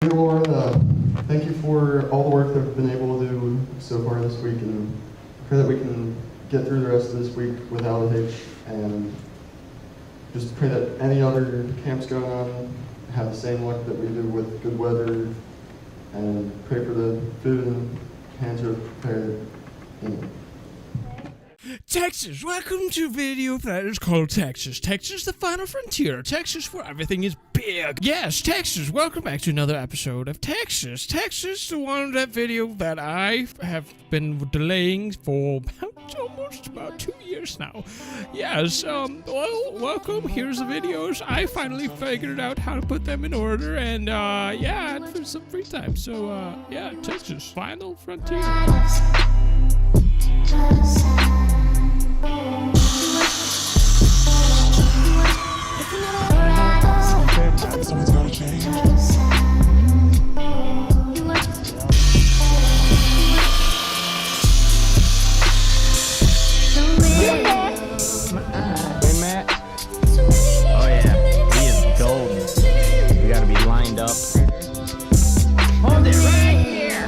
Lauren, thank you for all the work that we've been able to do so far this week, and pray that we can get through the rest of this week without a hitch, and just pray that any other camps going on have the same luck that we do with good weather, and pray for the food and cans are prepared. Texas, welcome to a video that is called Texas. Texas, the final frontier. Texas, where everything is big. Yes, Texas, welcome back to another episode of Texas. Texas, the one that video that I have been delaying for almost about 2 years now. Yes, well, welcome. Here's the videos. I finally figured out how to put them in order, and yeah, for some free time. So, yeah, Texas, final frontier. Something's gonna change. Hey, Matt. Oh yeah, he is golden. You gotta be lined up. Hold it right here.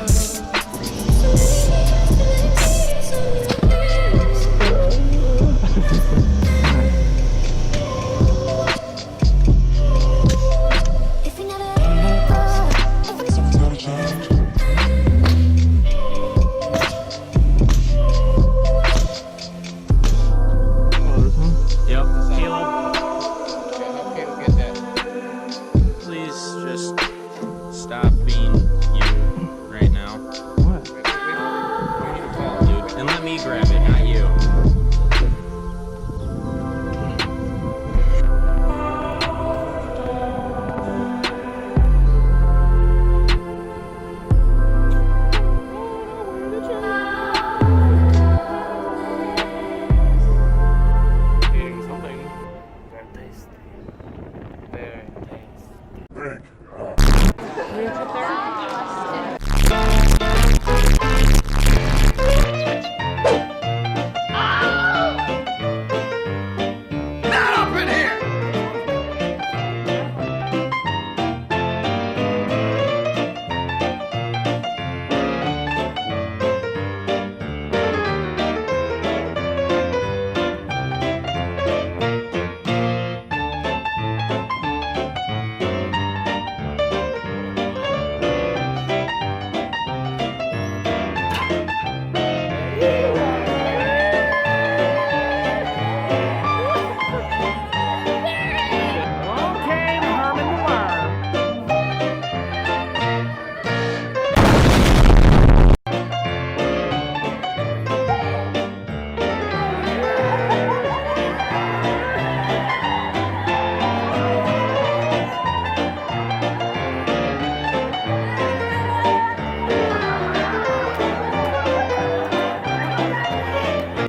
Something's gonna change. Yep, Caleb. Okay, we'll get that. Please just stop being you right now. What? Dude, and let me grab it, not you.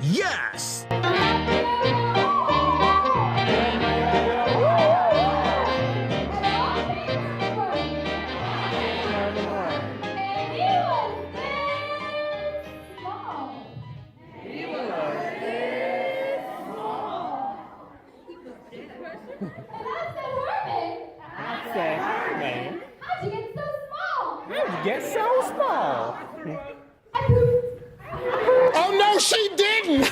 Yes! Get so small. Oh no, she didn't!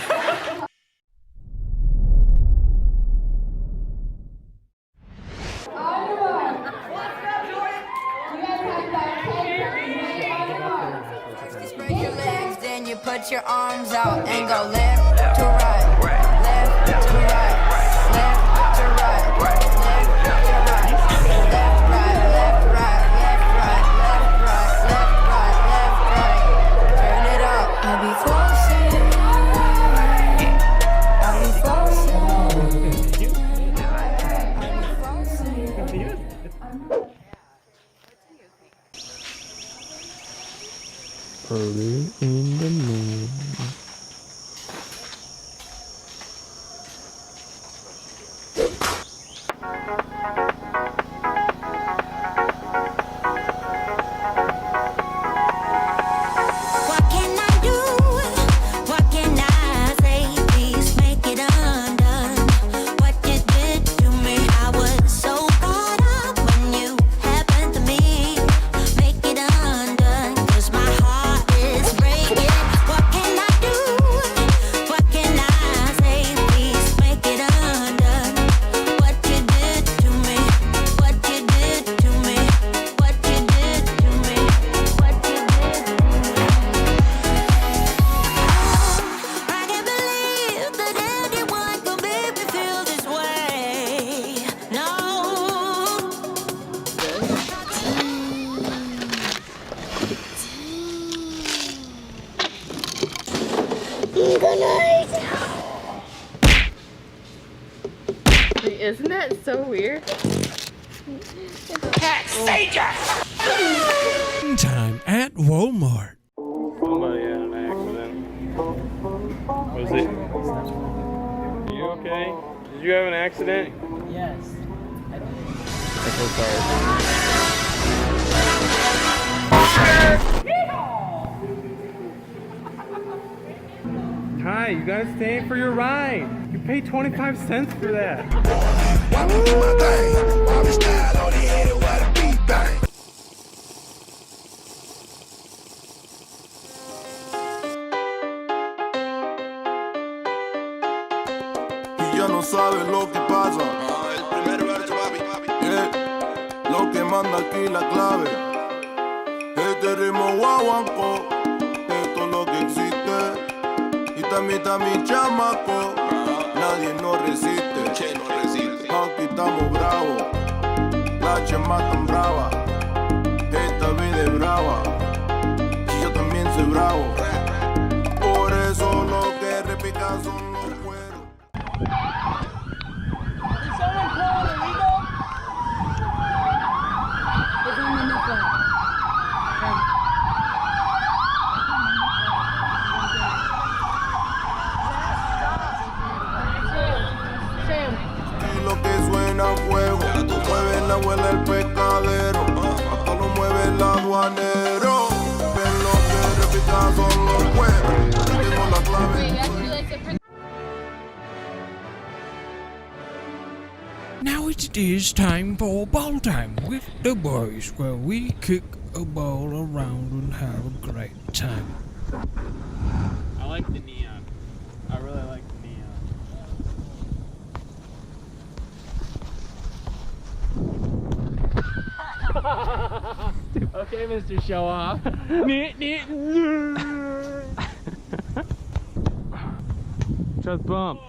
Spread your legs, then you put your arms out and go left to right, left to right, left to right, left to right, left, right, left, right, left, right, left, right, left, right, left, right. Turn it up. I'll be forcing. I'll be forcing. Early in the morning. What can I do? What can I say? Please make it undone. What you did to me, I was so caught up when you happened to me. Isn't that so weird? Time at Walmart. Somebody had an accident. Was it? Are you okay? Did you have an accident? Yes. I'm so sorry. Hi, you gotta stay for your ride. You paid 25 cents for that. Y ya no sabes lo que pasa. Yeah. Lo que manda aquí la clave. Este ritmo guaguanco. Esto es lo que existe. Y también está mi chamaco. Nadie nos resiste. Aquí estamos bravos. La chema tan brava. Esta vida es brava. Y yo también soy bravo. Por eso lo que repica son los cueros. Y lo que suena a fuego, mueve la abuela el pescadero, hasta lo mueve el aduanero. Ven lo que repica son los cueros, tengo la clave. Now it is time for ball time with the boys, where we kick a ball around and have a great time. I like the neon. I really like the neon. Okay, Mr. Show Off. Just bump.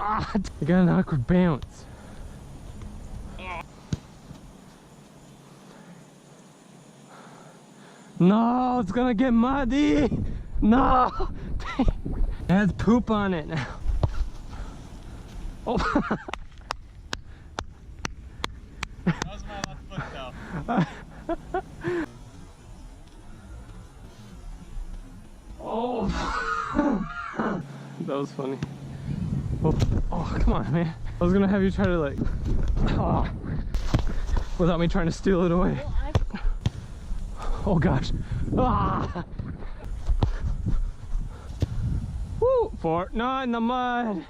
I got an awkward bounce. No, it's gonna get muddy. No, it has poop on it now. Oh. That was my left foot though. Oh. That was funny. Oh, come on, man. I was gonna have you try to like, without me trying to steal it away. Oh gosh. Ah. Woo! Not in the mud.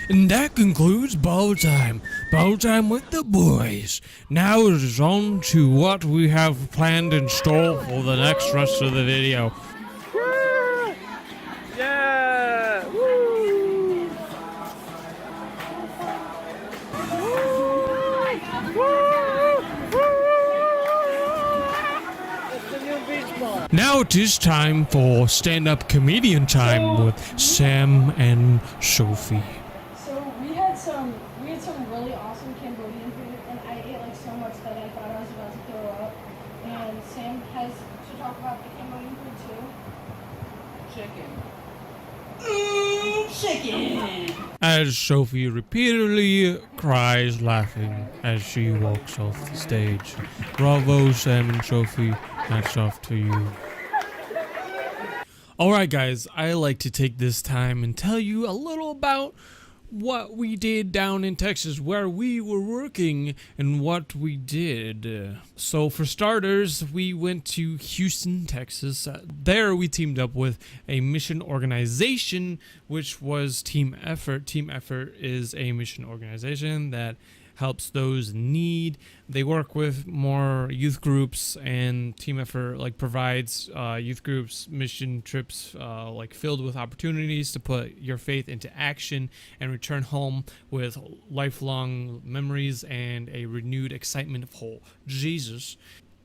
And that concludes ball time. Ball time with the boys. Now it is on to what we have planned in store for the next rest of the video. Yeah! Woo! Now it is time for stand-up comedian time with Sam and Sophie. So we had some really awesome Cambodian food, and I ate like so much that I thought I was about to throw up. And Sam has to talk about the Cambodian food too. Chicken. As Sophie repeatedly cries laughing as she walks off the stage. Bravo, Sam and Sophie. Hats off to you. Alright guys, I like to take this time and tell you a little about what we did down in Texas, where we were working and what we did. So for starters, we went to Houston, Texas. There we teamed up with a mission organization, which was Team Effort. Team Effort is a mission organization that helps those in need. They work with more youth groups, and Team Effort like provides youth groups mission trips like filled with opportunities to put your faith into action and return home with lifelong memories and a renewed excitement of whole Jesus.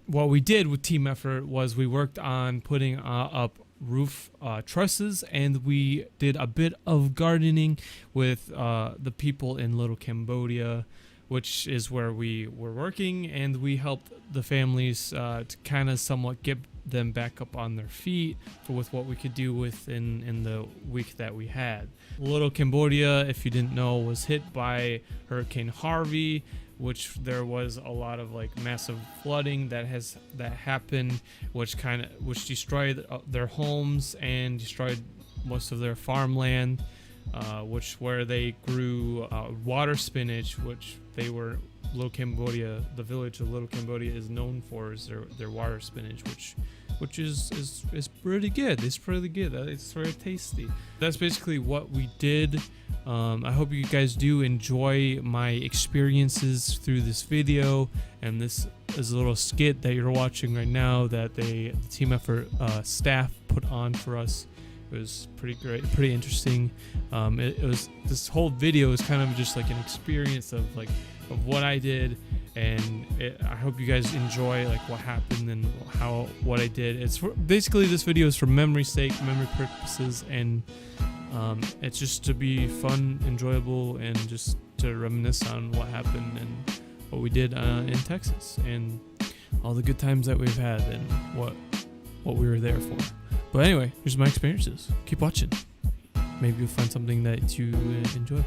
what we did with team effort was we worked on putting up roof trusses, and we did a bit of gardening with the people in Little Cambodia, which is where we were working, and we helped the families to kind of somewhat get them back up on their feet with what we could do in the week that we had. Little Cambodia, if you didn't know, was hit by Hurricane Harvey, which there was a lot of like massive flooding that happened, which destroyed their homes and destroyed most of their farmland, where they grew water spinach, which Little Cambodia, the village of Little Cambodia is known for is their water spinach, which is pretty good. It's pretty good. It's very tasty. That's basically what we did. I hope you guys do enjoy my experiences through this video, and this is a little skit that you're watching right now that the team effort staff put on for us. It was pretty great, pretty interesting. This whole video is kind of just like an experience of what I did, and I hope you guys enjoy like what happened and what I did. Basically this video is for memory purposes, and it's just to be fun, enjoyable, and just to reminisce on what happened and what we did in Texas and all the good times that we've had and what we were there for. But anyway, here's my experiences. Keep watching. Maybe you'll find something that you enjoy.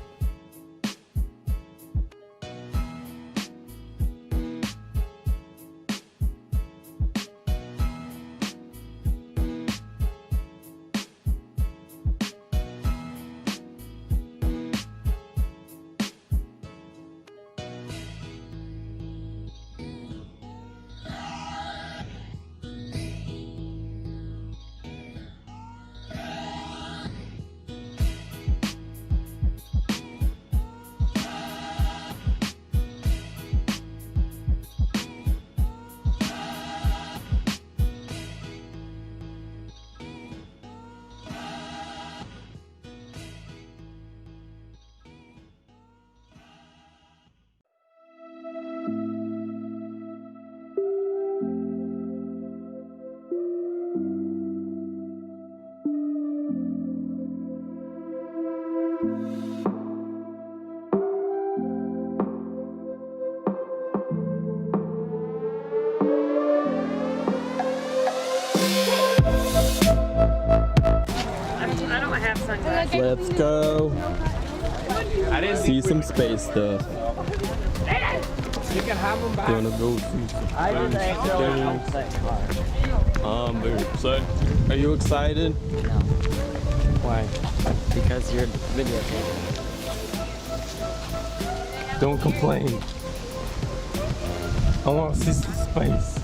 Let's go. See some space stuff. You can have them back. Gonna go see some I'm very excited. Are you excited? No. Why? Because you're videotaping. Don't complain. I want to see some space.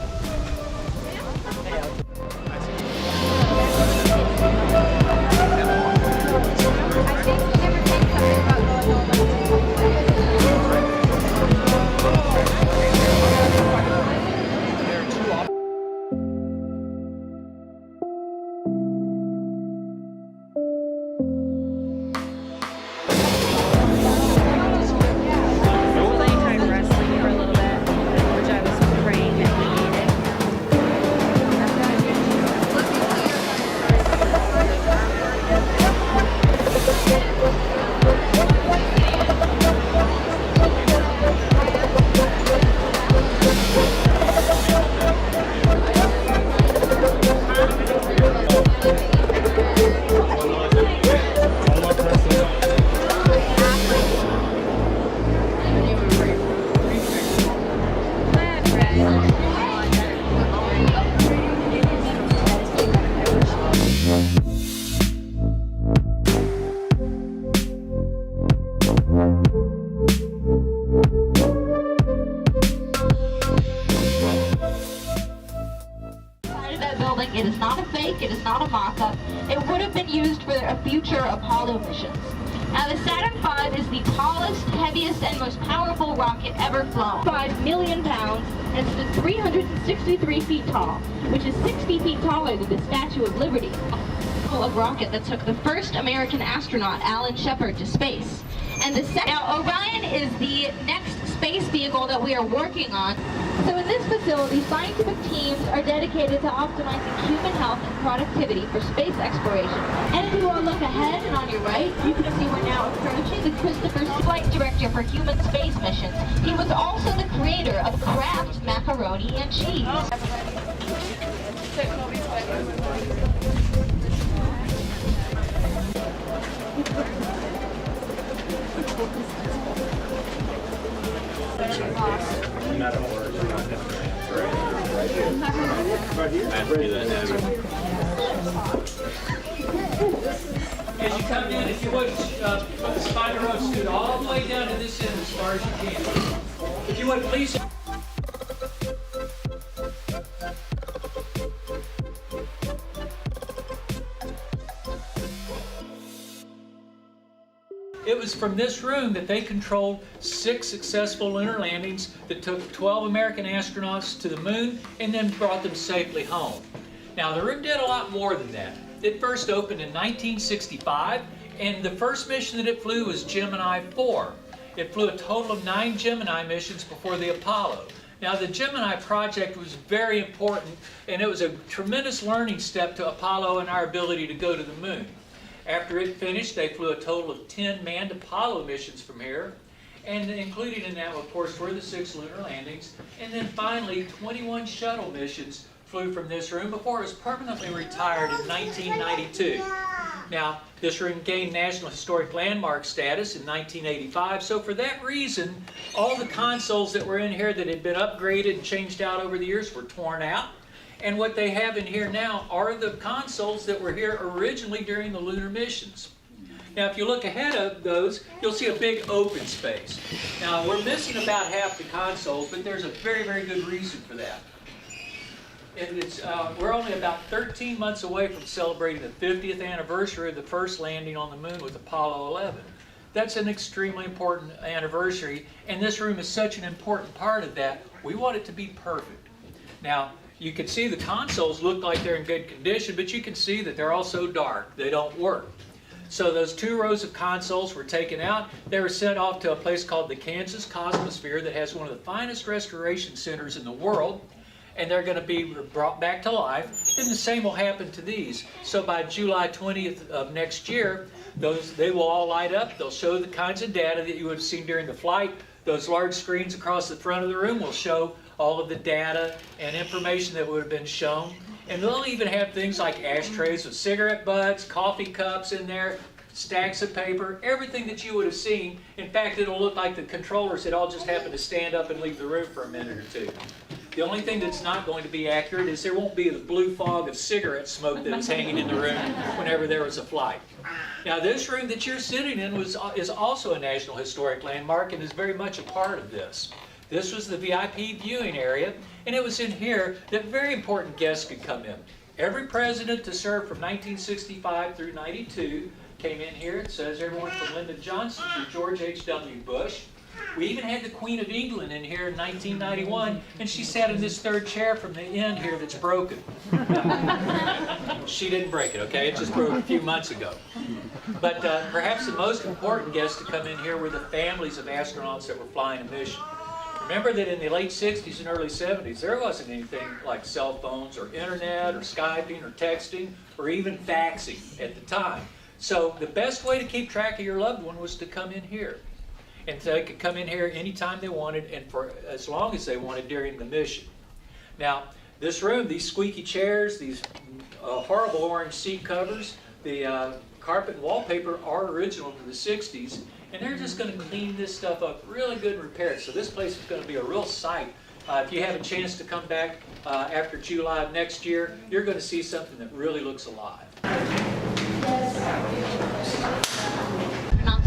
It is not a fake, it is not a mock-up. It would have been used for a future Apollo missions. Now the Saturn V is the tallest, heaviest, and most powerful rocket ever flown. 5 million pounds and stood 363 feet tall, which is 60 feet taller than the Statue of Liberty. A rocket that took the first American astronaut, Alan Shepard, to space. And now Orion is the next space vehicle that we are working on. So in this facility, scientific teams are dedicated to optimizing human health and productivity for space exploration. And if you will look ahead and on your right, you can see we're now approaching the Christopher Flight Director for Human Space Missions. He was also the creator of Kraft Macaroni and Cheese. As you come in, if you would, put the spider road scoot all the way down to this end as far as you can. If you would, please. It was from this room that they controlled 6 successful lunar landings that took 12 American astronauts to the moon and then brought them safely home. Now, the room did a lot more than that. It first opened in 1965, and the first mission that it flew was Gemini 4. It flew a total of 9 Gemini missions before the Apollo. Now, the Gemini project was very important, and it was a tremendous learning step to Apollo and our ability to go to the moon. After it finished, they flew a total of 10 manned Apollo missions from here, and included in that, of course, were the 6 lunar landings, and then finally 21 shuttle missions flew from this room before it was permanently retired in 1992. Now, this room gained National Historic Landmark status in 1985, so for that reason, all the consoles that were in here that had been upgraded and changed out over the years were torn out. And what they have in here now are the consoles that were here originally during the lunar missions. Now, if you look ahead of those, you'll see a big open space. Now, we're missing about half the consoles, but there's a very, very good reason for that. And we're only about 13 months away from celebrating the 50th anniversary of the first landing on the moon with Apollo 11. That's an extremely important anniversary, and this room is such an important part of that. We want it to be perfect. Now, you can see the consoles look like they're in good condition, but you can see that they're also dark. They don't work. So those 2 rows of consoles were taken out. They were sent off to a place called the Kansas Cosmosphere that has one of the finest restoration centers in the world, and they're going to be brought back to life. And the same will happen to these. So by July 20th of next year, they will all light up. They'll show the kinds of data that you would have seen during the flight. Those large screens across the front of the room will show all of the data and information that would have been shown. And they'll even have things like ashtrays with cigarette butts, coffee cups in there, stacks of paper, everything that you would have seen. In fact, it'll look like the controllers had all just happened to stand up and leave the room for a minute or two. The only thing that's not going to be accurate is there won't be the blue fog of cigarette smoke that was hanging in the room whenever there was a flight. Now, this room that you're sitting in is also a National Historic Landmark and is very much a part of this. This was the VIP viewing area, and it was in here that very important guests could come in. Every president to serve from 1965 through 92 came in here. It says everyone from Lyndon Johnson to George H.W. Bush. We even had the Queen of England in here in 1991, and she sat in this 3rd chair from the end here that's broken. She didn't break it, okay? It just broke a few months ago. But perhaps the most important guests to come in here were the families of astronauts that were flying a mission. Remember that in the late 60s and early 70s, there wasn't anything like cell phones or internet or Skyping or texting or even faxing at the time. So the best way to keep track of your loved one was to come in here. And so they could come in here anytime they wanted and for as long as they wanted during the mission. Now, this room, these squeaky chairs, these horrible orange seat covers, the carpet and wallpaper are original to the 60s. And they're just going to clean this stuff up really good and repair it. So this place is going to be a real sight. If you have a chance to come back after July of next year, you're going to see something that really looks alive. Astronauts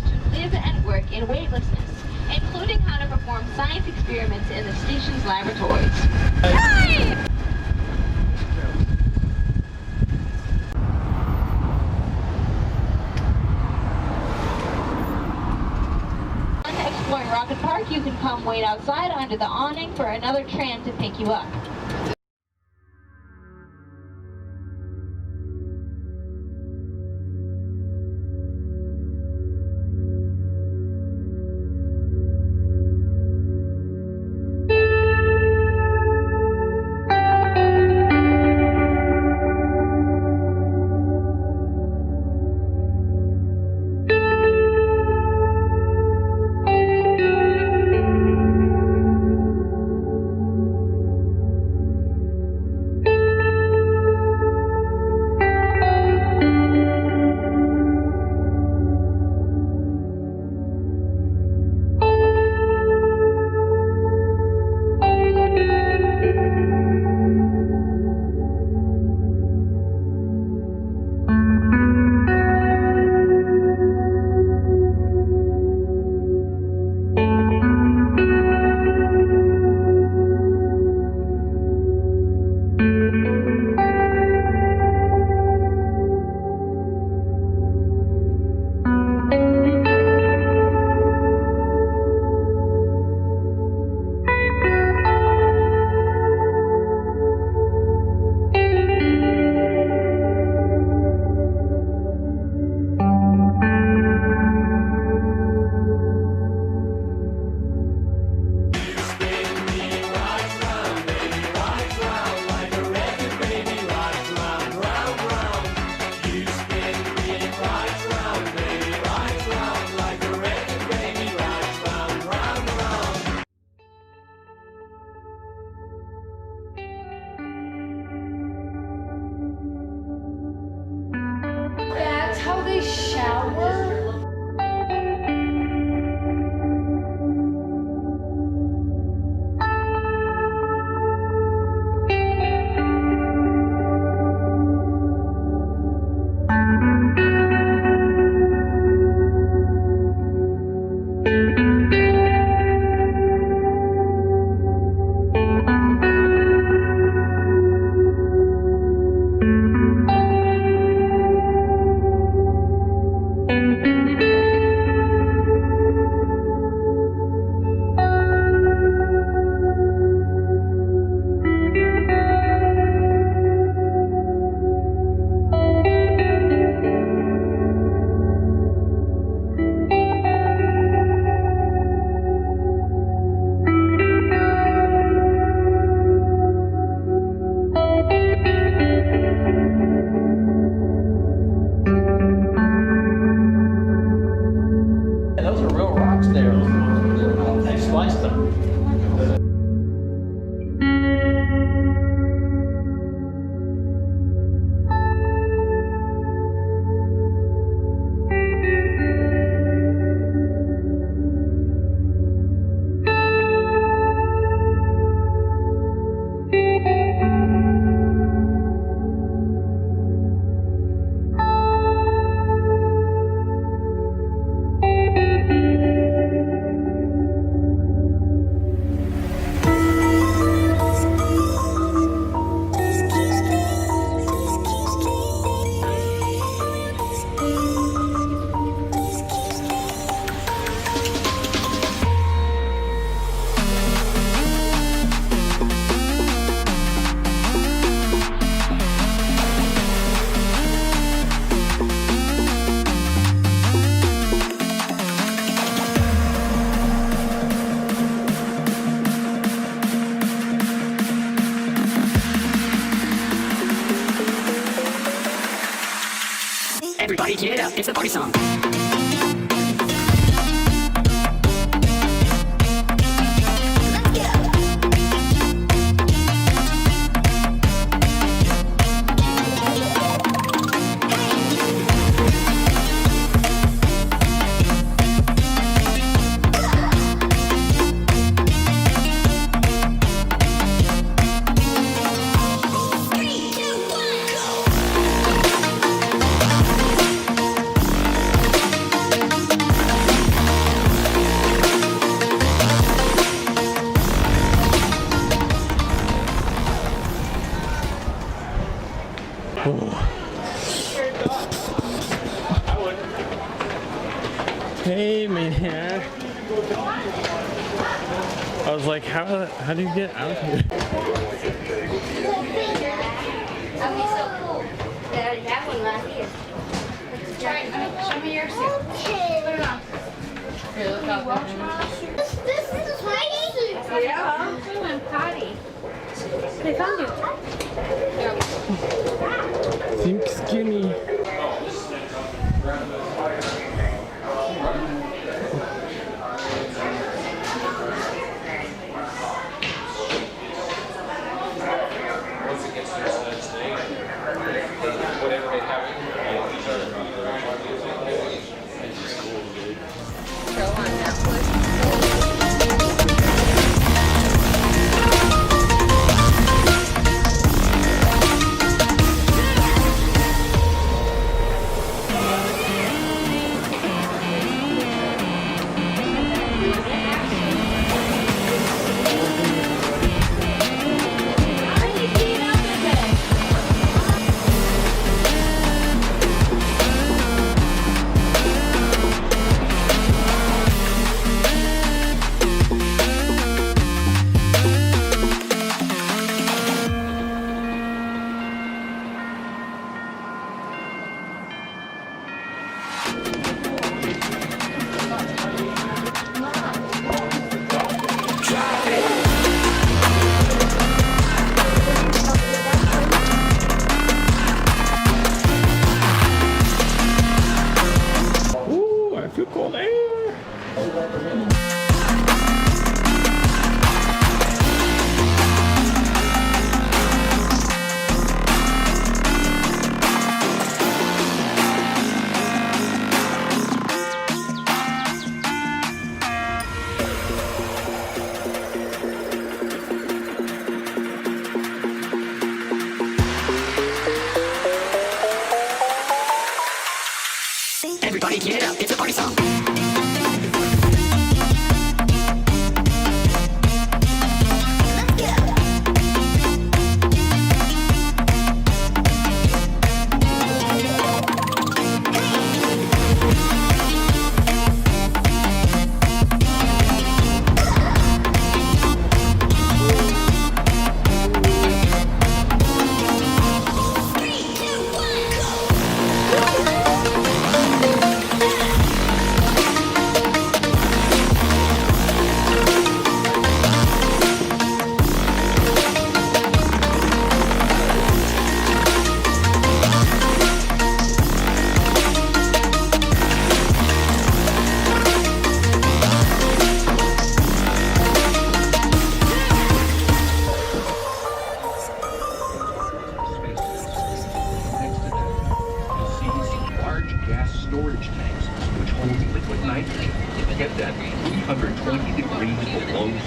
to live and work in weightlessness, including how to perform science experiments in the station's laboratories. Hey! Exploring Rocket Park, you can come wait outside under the awning for another tram to pick you up. splice them. Everybody get up, it's the party song. Hey man. I was like, how do you get out here? That one right here. Show me yours here. Put it on. Here, look out there. This is crazy. Yeah. I'm potty. They found you. Think skinny.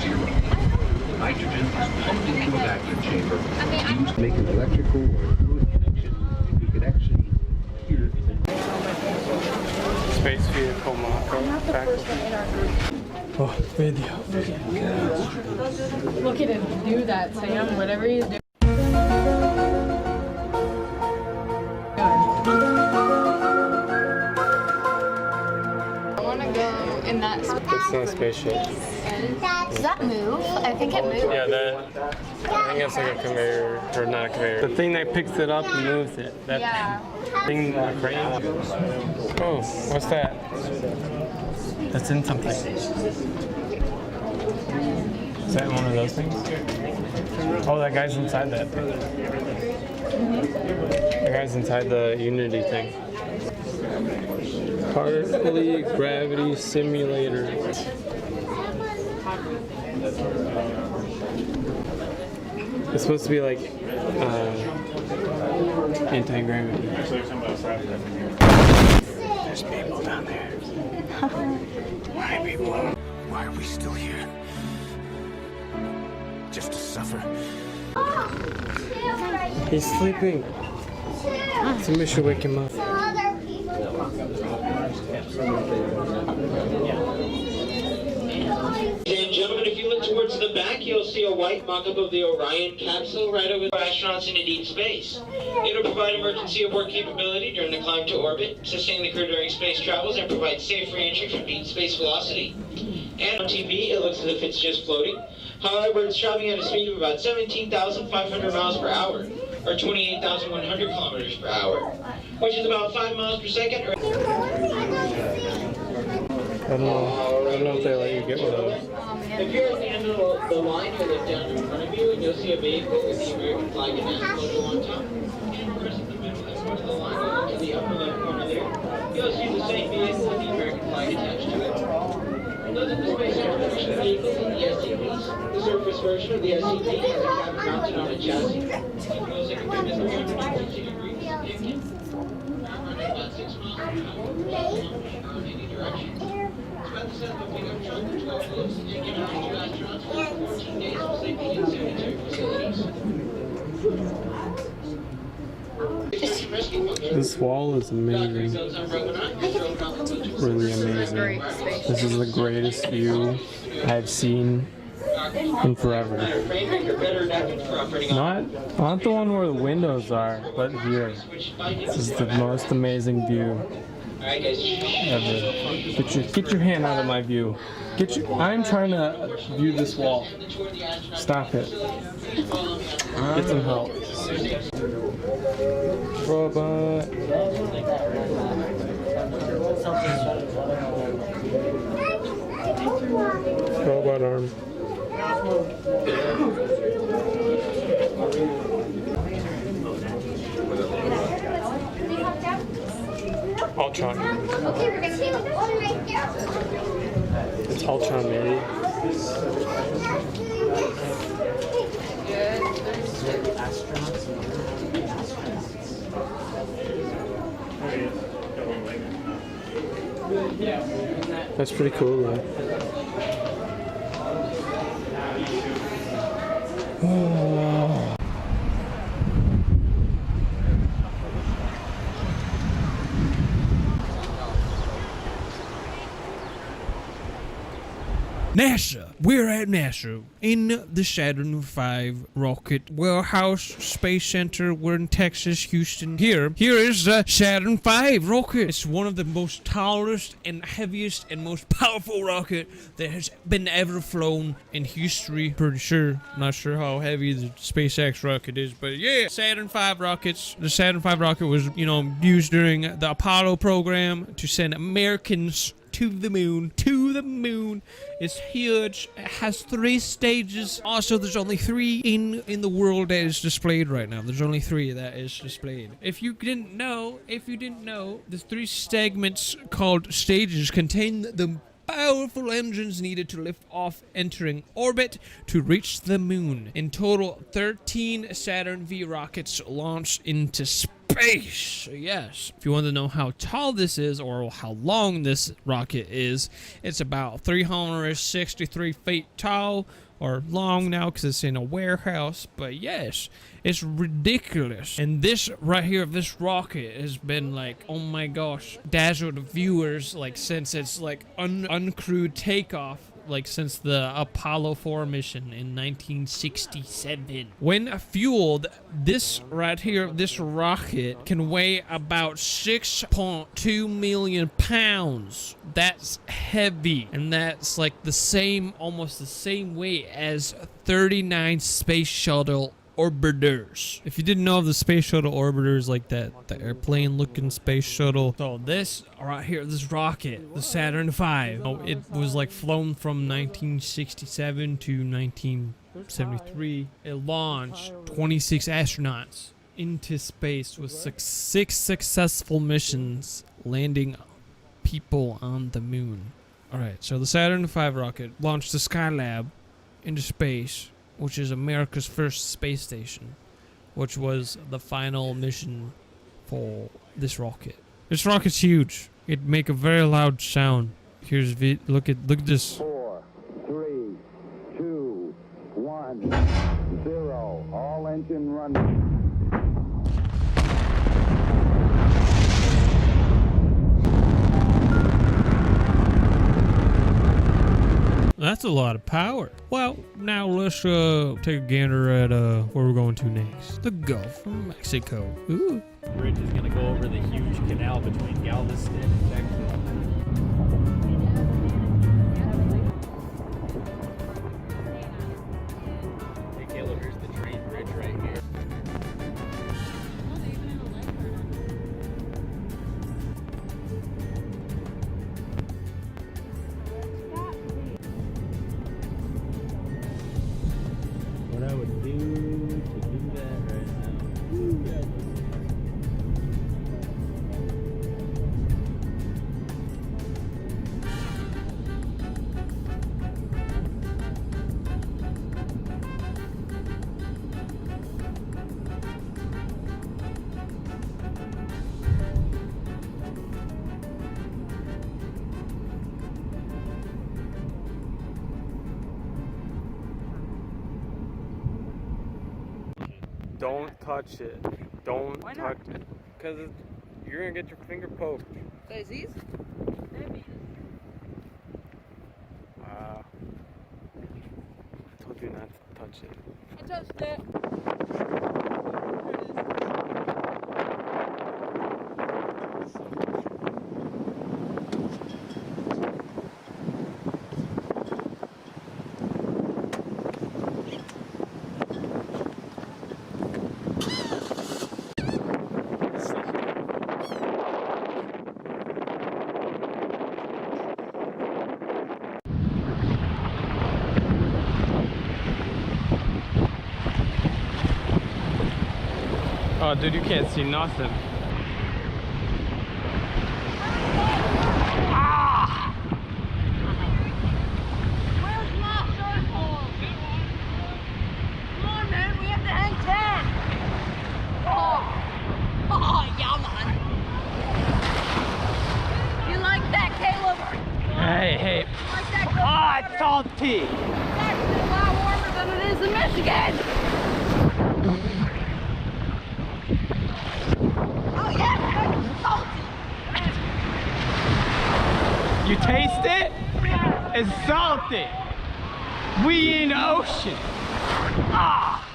zero. Nitrogen is pumped into a vacuum chamber used to make an electrical or fluid connection. You could actually hear Space vehicle Mako. Oh, video. Look at him do that, Sam. Whatever he's doing. I want to go in that. It's not a spaceship. Does that move? I think it moves. Yeah, that. I think that's like a conveyor, or not a conveyor. The thing that picks it up and moves it. That thing, a crane. Oh, what's that? That's in something. Is that one of those things? Oh, that guy's inside that thing. The guy's inside the Unity thing. Partly gravity simulator. It's supposed to be like anti-gravity. There's people down there. Why people? Why are we still here? Just to suffer? He's sleeping. Somebody should wake him up. Ladies and gentlemen, if you look towards the back, you'll see a white mock-up of the Orion capsule right over the astronauts into deep space. It'll provide emergency abort capability during the climb to orbit, sustain the crew during space travels, and provide safe re-entry from deep space velocity. And on TV, it looks as if it's just floating. However, it's traveling at a speed of about 17,500 miles per hour, or 28,100 kilometers per hour, which is about 5 miles per second. I don't know if they let you get one of those. If you're at the end of the line, you'll look down in front of you and you'll see a vehicle with the American flag and national logo on top. And of course, in the middle and front of the line, you'll look to the upper left corner there. You'll see the same vehicle with the American flag attached to it. Those are the space exploration vehicles and the SCVs. The surface version of the SCV has a cabin mounted on a chassis. It goes like a 360 degrees. It can run at about 6 miles per hour in any direction. About the size of a pickup truck with 12 wheels and given to 2 astronauts for 14 days for safety in sanitary facilities. This wall is amazing. Really amazing. This is the greatest view I've seen in forever. Not the one where the windows are, but here. This is the most amazing view ever. Get your hand out of my view. I'm trying to view this wall. Stop it. Get some help. Robot. Robot arm. Ultron. Okay, we're gonna see one right there. It's Ultron, maybe. That's pretty cool, though. Oh. NASA. We're at NASA in the Saturn V rocket warehouse space center. We're in Texas, Houston. Here is the Saturn V rocket. It's one of the most tallest and heaviest and most powerful rocket that has been ever flown in history. Pretty sure. Not sure how heavy the SpaceX rocket is, but yeah, Saturn V rockets. The Saturn V rocket was, used during the Apollo program to send Americans to the moon. It's huge. It has 3 stages. Also, there's only 3 in the world that is displayed right now. There's only 3 that is displayed. If you didn't know, the 3 segments called stages contain the powerful engines needed to lift off entering orbit to reach the moon. In total, 13 Saturn V rockets launched into space space. Yes, if you want to know how tall this is or how long this rocket is, it's about 363 feet tall or long now because it's in a warehouse. But yes, it's ridiculous. And this right here, this rocket has been like, oh my gosh, dazzled viewers like since it's like uncrewed takeoff. Like since the Apollo 4 mission in 1967. When fueled, this right here, this rocket can weigh about 6.2 million pounds. That's heavy. And that's like the same, almost the same weight as 39 space shuttle orbiters. If you didn't know of the space shuttle orbiters, like that, the airplane looking space shuttle. So this right here, this rocket, the Saturn V, it was like flown from 1967 to 1973. It launched 26 astronauts into space with 6 successful missions, landing people on the moon. Alright, so the Saturn V rocket launched the Skylab into space, which is America's first space station, which was the final mission for this rocket. This rocket's huge. It make a very loud sound. Here's look at this. 4, 3, 2, 1, 0. All engine running. That's a lot of power. Well, now let's take a gander at where we're going to next. The Gulf of Mexico. Ooh. The bridge is gonna go over the huge canal between Galveston and Texas. Hey Caleb, here's the train bridge right here. What I would do to do that right now. Don't touch it. Don't touch it. Because you're going to get your finger poked. Disease? Wow. I told you not to touch it. I touched it. Oh, dude, you can't see nothing. Where's my circle? Come on, man, we have to hang 10. Oh, yeah, man. You like that, Caleb? Hey, hey. You like that, Caleb? Ah, it's salty. It's actually a lot warmer than it is in Michigan. You taste it? It's salty. We in the ocean. Ah.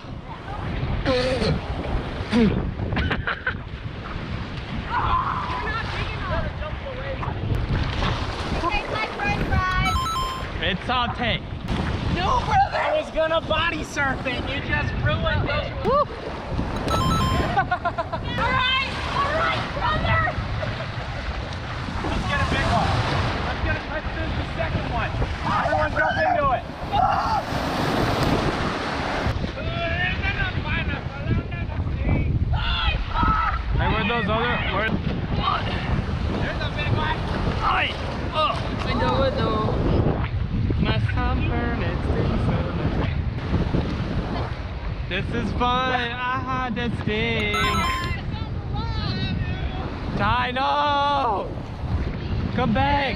Tastes like french fries. It's salty. No, brother. I was gonna body surf it. You just ruined it. Woo. All right, brother. Let's get a big one. Let's do the second one. Everyone jump into it. Hey, where those other? Where? There's a big one. Ay! Oh! Window. My sunburn, it's This is fun. Aha, that stings. Ty, no! Come back!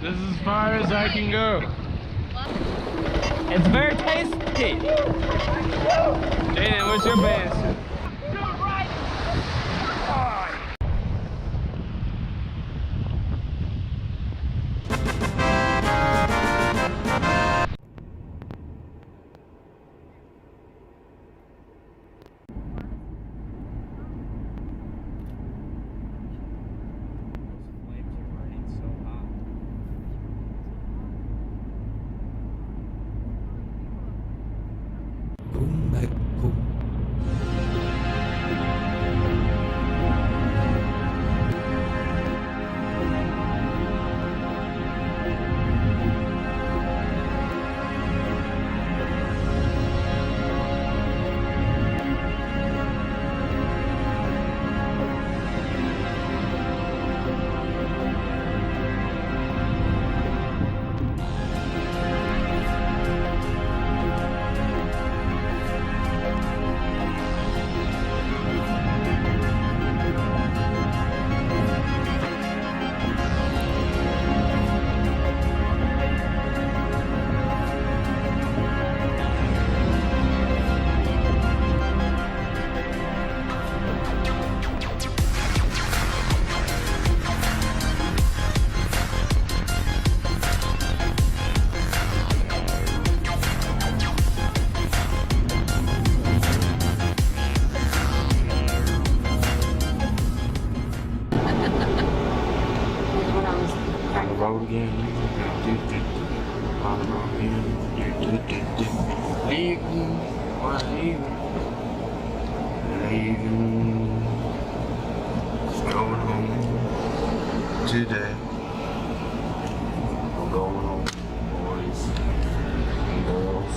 This is as far as I can go. It's very tasty. Jaden, what's your best? On the road again. On the road again. Leaving. Going home today. I'm going home, boys and girls.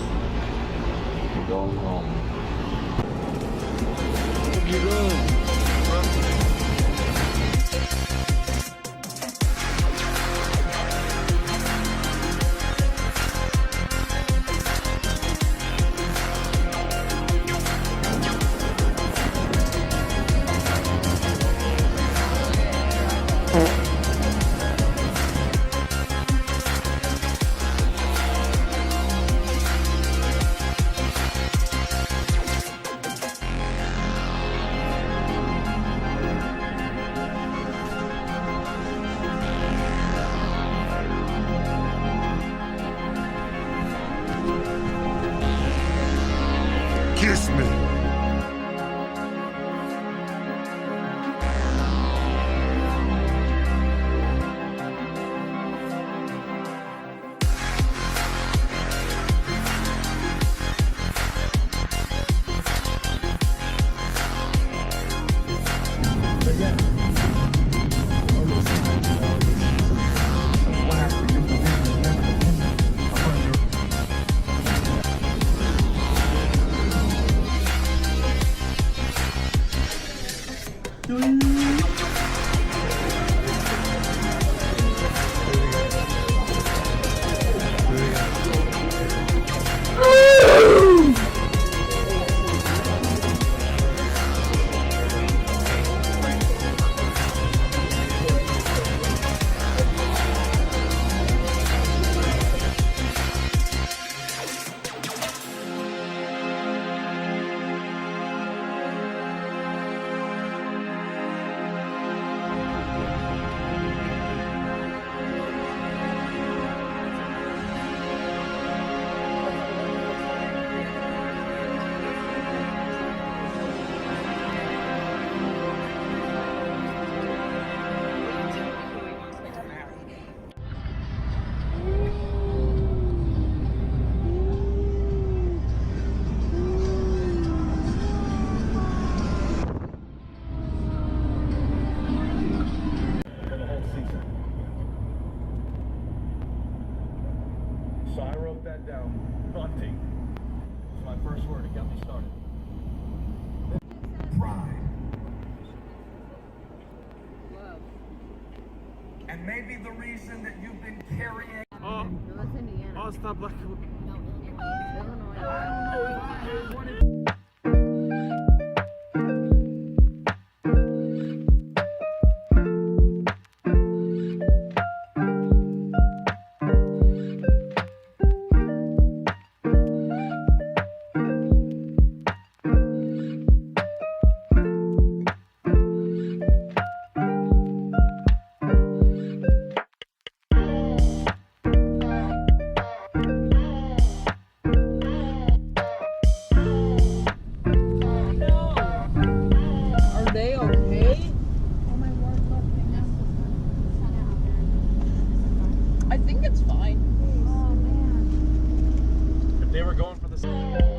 I'm going home. Where you going? Kiss me. So I wrote that down. Bunting. It's my first word. It got me started. Pride. And maybe the reason that you've been carrying. Oh, oh, stop like. Are they okay? Oh my word, look, I think it's fine. oh man. If they were going for the.